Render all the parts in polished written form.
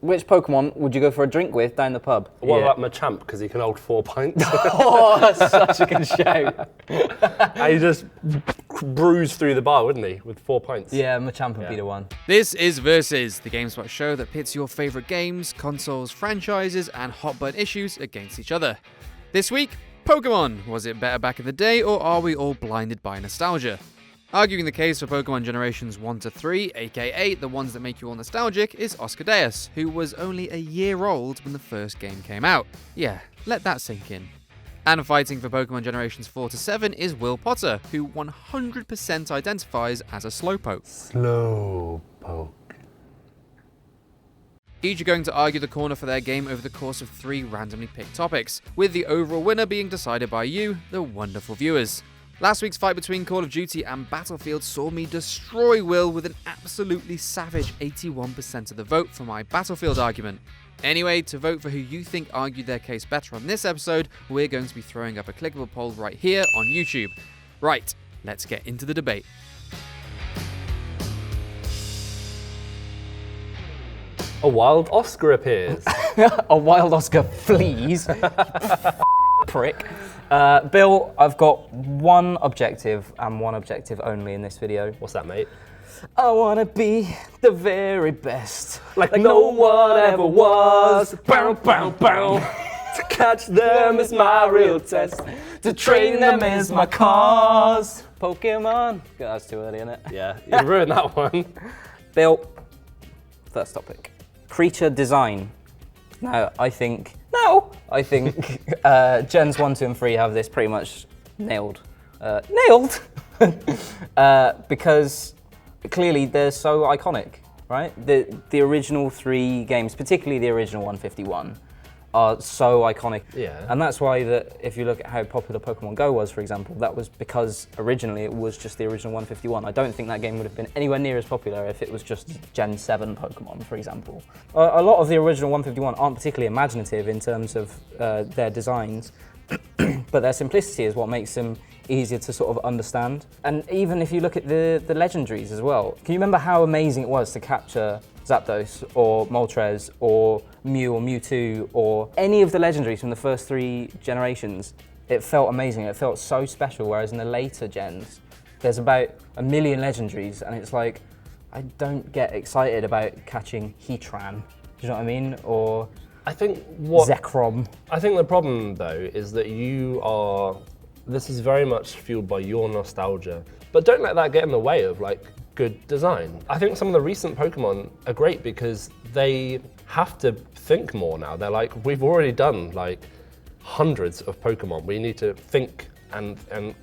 Which Pokemon would you go for a drink with down the pub? What about Machamp, because he can hold 4 pints? Oh, that's such a good shout. And he just bruise through the bar, wouldn't he, with 4 pints? Yeah, Machamp would be the one. This is Versus, the GameSpot show that pits your favourite games, consoles, franchises, and hot button issues against each other. This week, Pokemon. Was it better back in the day, or are we all blinded by nostalgia? Arguing the case for Pokemon Generations 1 to 3, aka the ones that make you all nostalgic, is Oscar Dayus, who was only a year old when the first game came out. Yeah, let that sink in. And fighting for Pokemon Generations 4 to 7 is Will Potter, who 100% identifies as a Slowpoke. Slowpoke. Each are going to argue the corner for their game over the course of 3 randomly picked topics, with the overall winner being decided by you, the wonderful viewers. Last week's fight between Call of Duty and Battlefield saw me destroy Will with an absolutely savage 81% of the vote for my Battlefield argument. Anyway, to vote for who you think argued their case better on this episode, we're going to be throwing up a clickable poll right here on YouTube. Right, let's get into the debate. A wild Oscar appears. A wild Oscar flees. Prick. Bill, I've got one objective and one objective only in this video. What's that, mate? I wanna be the very best. Like no one ever was. Bow, bow, bow. To catch them is my real test. To train them is my cause. Pokemon. That's too early, isn't it? Yeah, you ruined that one. Bill, first topic. Creature design. Now, I think Gens 1, 2, and 3 have this pretty much nailed. Because clearly they're so iconic, right? The original 3 games, particularly the original 151, are so iconic. Yeah. And that's why that if you look at how popular Pokemon Go was, for example, that was because originally it was just the original 151. I don't think that game would have been anywhere near as popular if it was just Gen 7 Pokemon, for example. A lot of the original 151 aren't particularly imaginative in terms of their designs, but their simplicity is what makes them easier to sort of understand. And even if you look at the legendaries as well, can you remember how amazing it was to capture Zapdos or Moltres or Mew or Mewtwo or any of the legendaries from the first 3 generations? It felt amazing, it felt so special, whereas in the later gens, there's about 1 million legendaries and it's like, I don't get excited about catching Heatran, do you know what I mean? Or I think Zekrom. I think the problem though is that this is very much fueled by your nostalgia, but don't let that get in the way of like good design. I think some of the recent Pokemon are great because they have to think more now. They're like, we've already done like hundreds of Pokemon. We need to think and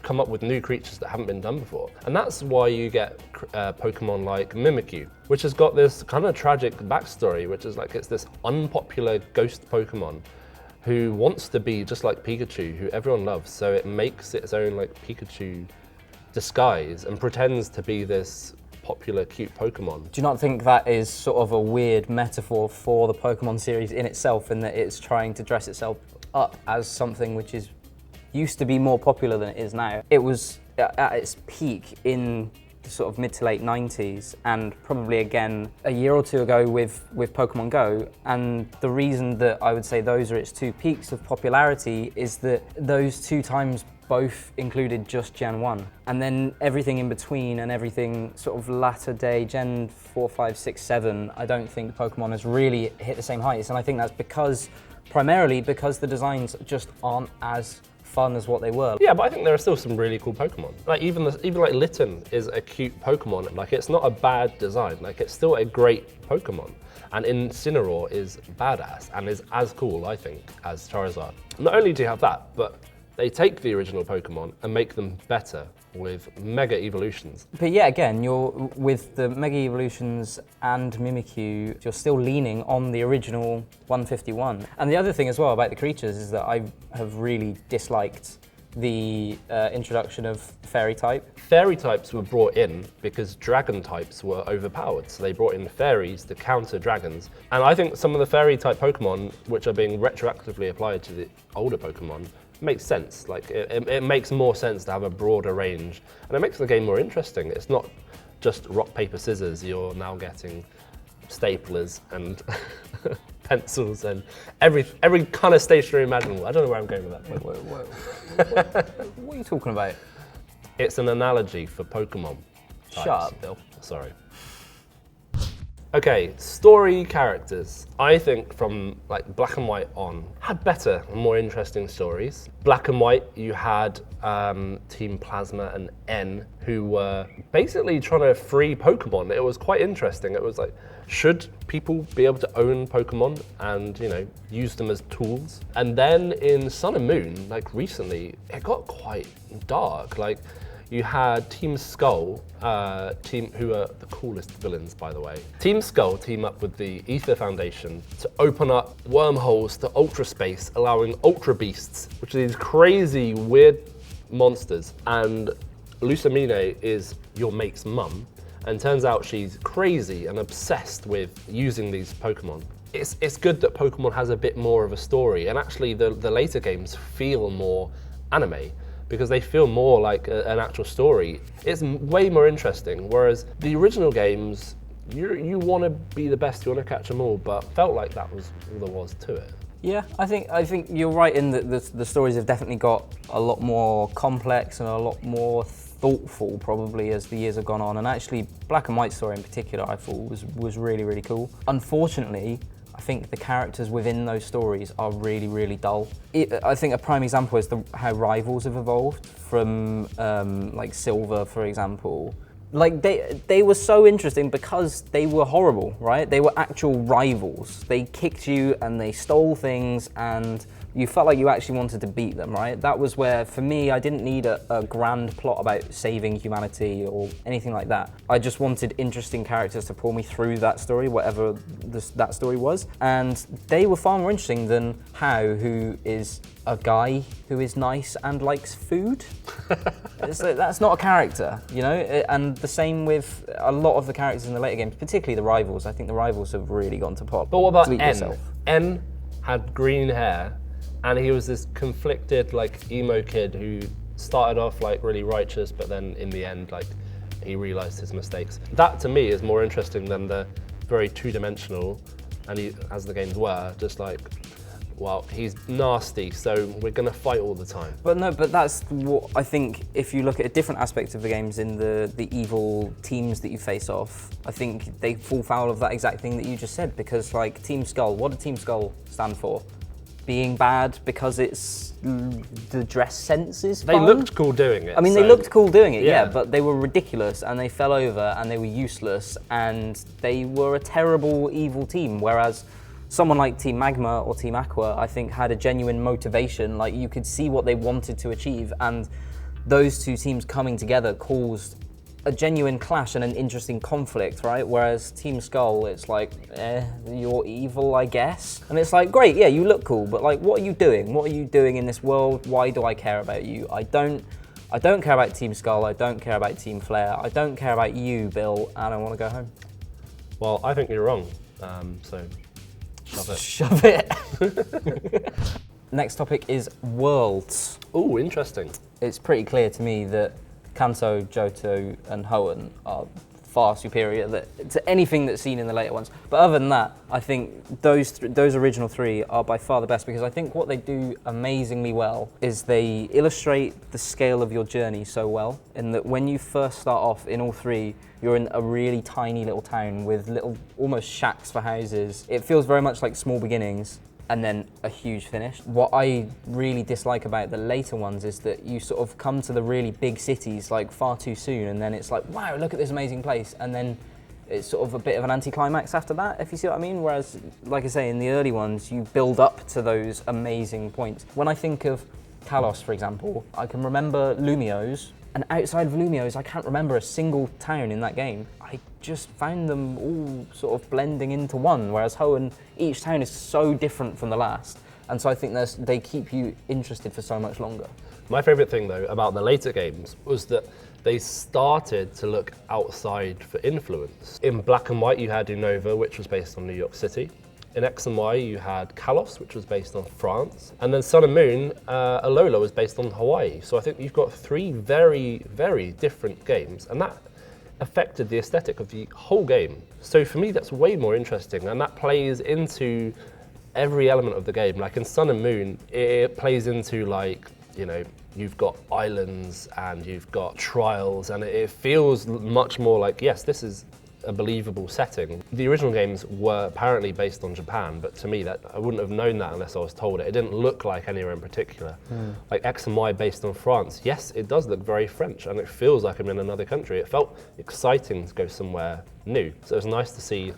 come up with new creatures that haven't been done before. And that's why you get Pokemon like Mimikyu, which has got this kind of tragic backstory, which is like it's this unpopular ghost Pokemon who wants to be just like Pikachu, who everyone loves. So it makes its own like Pikachu disguise and pretends to be this popular, cute Pokemon. Do you not think that is sort of a weird metaphor for the Pokemon series in itself, in that it's trying to dress itself up as something which used to be more popular than it is now? It was at its peak in the sort of mid to late 90s, and probably again a year or 2 ago with Pokemon Go. And the reason that I would say those are its 2 peaks of popularity is that those 2 times both included just Gen 1. And then everything in between and everything sort of latter day, Gen 4, 5, 6, 7, I don't think Pokemon has really hit the same heights. And I think that's primarily because the designs just aren't as fun as what they were. Yeah, but I think there are still some really cool Pokemon. Like even like Litten is a cute Pokemon. Like it's not a bad design. Like it's still a great Pokemon. And Incineroar is badass and is as cool, I think, as Charizard. Not only do you have that, but they take the original Pokemon and make them better with Mega Evolutions. But yeah, again, with the Mega Evolutions and Mimikyu, you're still leaning on the original 151. And the other thing as well about the creatures is that I have really disliked the introduction of Fairy type. Fairy types were brought in because Dragon types were overpowered, so they brought in Fairies to counter Dragons. And I think some of the Fairy type Pokemon, which are being retroactively applied to the older Pokemon, makes sense. Like it makes more sense to have a broader range, and it makes the game more interesting. It's not just rock, paper, scissors. You're now getting staplers and pencils and every kind of stationery imaginable. I don't know where I'm going with that. What are you talking about? It's an analogy for Pokemon. Shut up, Bill. Sorry. Okay, story characters. I think from like Black and White on had better and more interesting stories. Black and White, you had Team Plasma and N, who were basically trying to free Pokemon. It was quite interesting. It was like, should people be able to own Pokemon and, you know, use them as tools? And then in Sun and Moon, like recently, it got quite dark. Like, you had Team Skull, who are the coolest villains, by the way. Team Skull team up with the Ether Foundation to open up wormholes to Ultra Space, allowing Ultra Beasts, which are these crazy, weird monsters. And Lucamine is your mate's mum, and turns out she's crazy and obsessed with using these Pokemon. It's good that Pokemon has a bit more of a story, and actually the later games feel more anime, because they feel more like an actual story. It's way more interesting, whereas the original games, you want to be the best, you want to catch them all, but felt like that was all there was to it. Yeah, I think you're right in that the stories have definitely got a lot more complex and a lot more thoughtful probably as the years have gone on. And actually, Black and White story in particular, I thought was really, really cool. Unfortunately, I think the characters within those stories are really, really dull. I think a prime example is how rivals have evolved from like Silver, for example. Like they were so interesting because they were horrible, right? They were actual rivals. They kicked you and they stole things, and you felt like you actually wanted to beat them, right? That was where, for me, I didn't need a grand plot about saving humanity or anything like that. I just wanted interesting characters to pull me through that story, whatever that story was. And they were far more interesting than Hao, who is a guy who is nice and likes food. That's not a character, you know? And the same with a lot of the characters in the later games, particularly the rivals. I think the rivals have really gone to pot. But what about Delete N? yourself. N had green hair, and he was this conflicted, like, emo kid who started off like really righteous, but then in the end, like, he realized his mistakes. That to me is more interesting than the very two-dimensional, and as the games were, just like, well, he's nasty, so we're gonna fight all the time. But no, but that's what I think. If you look at a different aspect of the games in the evil teams that you face off, I think they fall foul of that exact thing that you just said. Because like Team Skull, what did Team Skull stand for? Being bad because it's the dress sense is They fun? looked cool doing it. I mean, so they looked cool doing it, yeah, yeah, but they were ridiculous and they fell over and they were useless and they were a terrible evil team. Whereas someone like Team Magma or Team Aqua, I think, had a genuine motivation. Like, you could see what they wanted to achieve, and those two teams coming together caused a genuine clash and an interesting conflict, right? Whereas Team Skull, it's like, you're evil, I guess. And it's like, great, yeah, you look cool, but like, what are you doing? What are you doing in this world? Why do I care about you? I don't care about Team Skull, I don't care about Team Flare, I don't care about you, Bill, and I want to go home. Well, I think you're wrong, so shove it. Shove it. Next topic is worlds. Ooh, interesting. It's pretty clear to me that Kanto, Johto, and Hoenn are far superior to anything that's seen in the later ones. But other than that, I think those original three are by far the best, because I think what they do amazingly well is they illustrate the scale of your journey so well, in that when you first start off in all three, you're in a really tiny little town with little, almost shacks for houses. It feels very much like small beginnings and then a huge finish. What I really dislike about the later ones is that you sort of come to the really big cities like far too soon, and then it's like, wow, look at this amazing place, and then it's sort of a bit of an anticlimax after that, if you see what I mean. Whereas, like I say, in the early ones, you build up to those amazing points. When I think of Kalos, for example, I can remember Lumiose, and outside of Lumiose, I can't remember a single town in that game. I just found them all sort of blending into one, whereas Hoenn, each town is so different from the last. And so I think they keep you interested for so much longer. My favourite thing, though, about the later games was that they started to look outside for influence. In Black and White, you had Unova, which was based on New York City. In X and Y, you had Kalos, which was based on France. And then Sun and Moon, Alola was based on Hawaii. So I think you've got three very, very different games. And that affected the aesthetic of the whole game. So for me, that's way more interesting, and that plays into every element of the game. Like in Sun and Moon, it plays into like, you know, you've got islands and you've got trials, and it feels much more like, yes, this is a believable setting. The original games were apparently based on Japan, but to me, that I wouldn't have known that unless I was told it. It didn't look like anywhere in particular. Like X and Y based on France, yes, it does look very French, and it feels like I'm in another country. It felt exciting to go somewhere new. So it was nice to see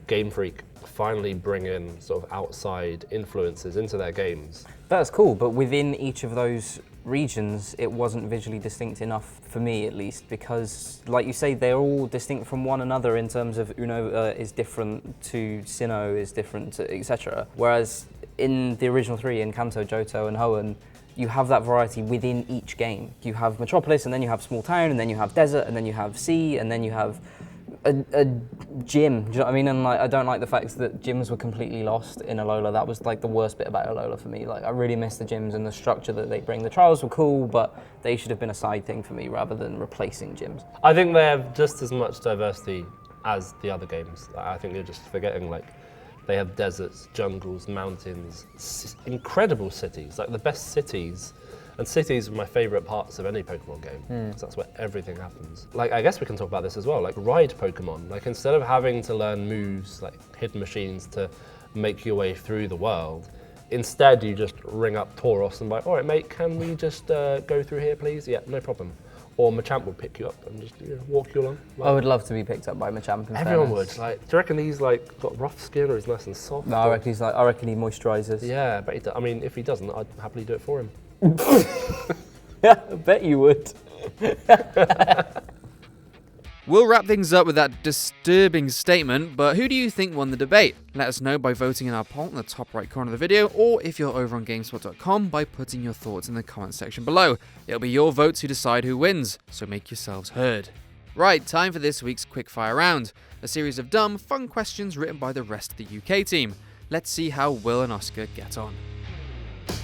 Game Freak finally bring in sort of outside influences into their games. That's cool, but within each of those regions, it wasn't visually distinct enough for me, at least, because, like you say, they're all distinct from one another in terms of Unova is different to Sinnoh, is different to etc. Whereas in the original three, in Kanto, Johto, and Hoenn, you have that variety within each game. You have Metropolis, and then you have Small Town, and then you have Desert, and then you have Sea, and then you have a gym. Do you know what I mean? And like, I don't like the fact that gyms were completely lost in Alola. That was like the worst bit about Alola for me. Like, I really miss the gyms and the structure that they bring. The trials were cool, but they should have been a side thing for me rather than replacing gyms. I think they have just as much diversity as the other games. I think you're just forgetting, like, they have deserts, jungles, mountains, incredible cities, like the best cities. And cities are my favourite parts of any Pokemon game, because that's where everything happens. Like, I guess we can talk about this as well, like ride Pokemon. Like, instead of having to learn moves, like hidden machines to make your way through the world, instead you just ring up Tauros and be like, all right, mate, can we just go through here, please? Yeah, no problem. Or Machamp will pick you up and just walk you along. Like, I would love to be picked up by Machamp. everyone would. Like, do you reckon he's like got rough skin or he's nice and soft? No, I reckon he moisturises. Yeah, but I mean, if he doesn't, I'd happily do it for him. Yeah, I bet you would. We'll wrap things up with that disturbing statement, but who do you think won the debate? Let us know by voting in our poll in the top right corner of the video, or if you're over on GameSpot.com, by putting your thoughts in the comment section below. It'll be your votes who decide who wins, so make yourselves heard. Right, time for this week's Quickfire Round, a series of dumb, fun questions written by the rest of the UK team. Let's see how Will and Oscar get on.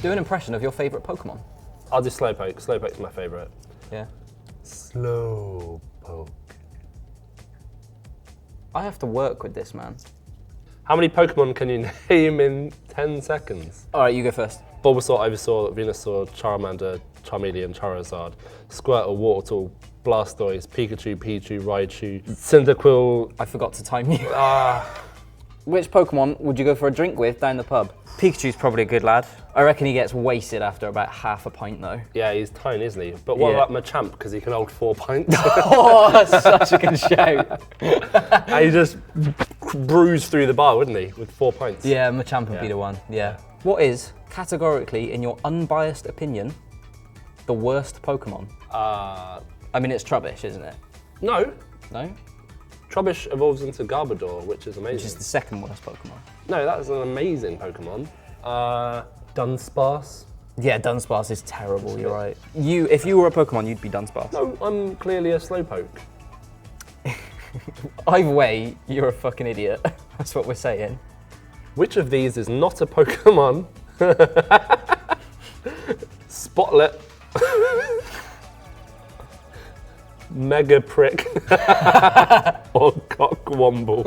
Do an impression of your favourite Pokemon. I'll do Slowpoke. Slowpoke's my favourite. Yeah. Slowpoke. I have to work with this, man. How many Pokemon can you name in 10 seconds? All right, you go first. Bulbasaur, Ivysaur, Venusaur, Charmander, Charmeleon, Charizard, Squirtle, Wartortle, Blastoise, Pikachu, Pichu, Raichu, Cyndaquil. I forgot to time you. Which Pokemon would you go for a drink with down the pub? Pikachu's probably a good lad. I reckon he gets wasted after about half a pint though. Yeah, he's tiny, isn't he? But what about Machamp? Because he can hold 4 pints. Oh, that's such a good shout. And he just bruised through the bar, wouldn't he? With 4 pints. Yeah, Machamp would be the one. Yeah. What is, categorically, in your unbiased opinion, the worst Pokemon? I mean, it's Trubbish, isn't it? No. No? Trubbish evolves into Garbodor, which is amazing. Which is the second worst Pokemon. No, that is an amazing Pokemon. Dunsparce. Yeah, Dunsparce is terrible, you're right. If you were a Pokemon, you'd be Dunsparce. No, I'm clearly a Slowpoke. Either way, you're a fucking idiot. That's what we're saying. Which of these is not a Pokemon? Spotlet. Mega Prick. Or Cockwomble.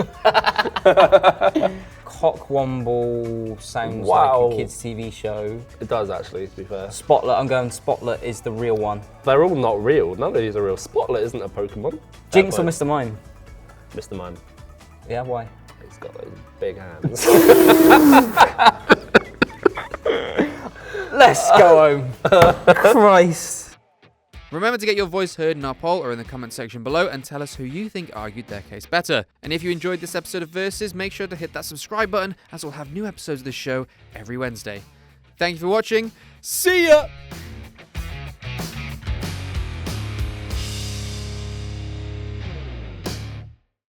Cockwomble sounds Wow. like a kids' TV show. It does actually, to be fair. Spotlet, I'm going Spotlet is the real one. They're all not real. None of these are real. Spotlet isn't a Pokemon. Jinx or Mr. Mime? Mr. Mime. Yeah, why? He's got those big hands. Let's go home. Christ. Remember to get your voice heard in our poll or in the comment section below and tell us who you think argued their case better. And if you enjoyed this episode of Versus, make sure to hit that subscribe button as we'll have new episodes of the show every Wednesday. Thank you for watching. See ya!